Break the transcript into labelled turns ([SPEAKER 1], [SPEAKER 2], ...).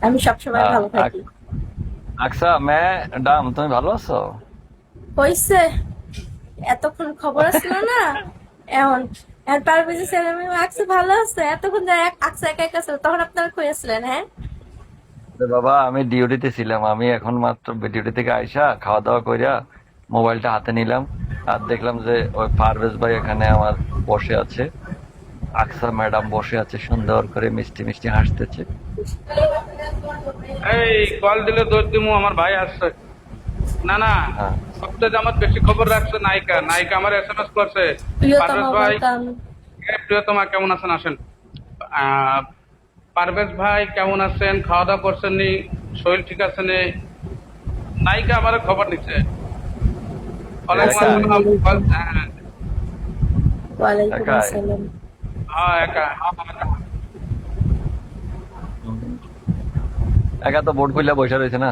[SPEAKER 1] আমি সবসময় ভালো থাকি।
[SPEAKER 2] আকসা मैं ডাম, তুমি ভালো আছো?
[SPEAKER 1] হইছে, এতক্ষণ খবর আসলো না। এখন এখন পারভেজ সেলিম আকসু ভালো আছে, এতক্ষণ ধরে আকসু একা একা ছিল, তখন আপনারা কই আসলেন? হ্যাঁ,
[SPEAKER 2] আরে বাবা, আমি ডিউটিতে ছিলাম। আমি এখন মাত্র ডিউটি থেকে আইসা খাওয়া দাওয়া কইরা মোবাইলটা হাতে নিলাম, আর দেখলাম যে ওই পারভেজ ভাই এখানে আমার বসে আছে, আকসা ম্যাডাম বসে আছে, সুন্দর করে মিষ্টি মিষ্টি হাসতেছে।
[SPEAKER 3] এই কল দিলে দৌড় দিমু, আমার ভাই আসছে। না না,
[SPEAKER 2] হ্যাঁ।
[SPEAKER 3] সবচেয়ে আমার বেশি খবর রাখছে নায়িকা। নায়িকা আমার SMS করছে, পারভেজ
[SPEAKER 1] প্রিয়তমা
[SPEAKER 3] ভাই,
[SPEAKER 1] ওয়েলকাম।
[SPEAKER 3] প্রিয়তমা কেমন আছেন, আসেন। আহ, পারভেজ ভাই কেমন আছেন, খাওয়া দাওয়া করছেন নি, শরীর ঠিক আছে নি? নায়িকা আমার খবর নিচ্ছে। ওয়ালাইকুম
[SPEAKER 2] একা?
[SPEAKER 1] আসসালামু
[SPEAKER 3] আসসালাম।
[SPEAKER 1] আলাইকুম।
[SPEAKER 3] হ্যাঁ,
[SPEAKER 1] ওয়ালাইকুম
[SPEAKER 2] একাই?
[SPEAKER 1] আসসালাম।
[SPEAKER 3] হ্যাঁ, একা, হ্যাঁ, একা।
[SPEAKER 2] একা তো বোর্ড খুললে বসে রয়েছে না?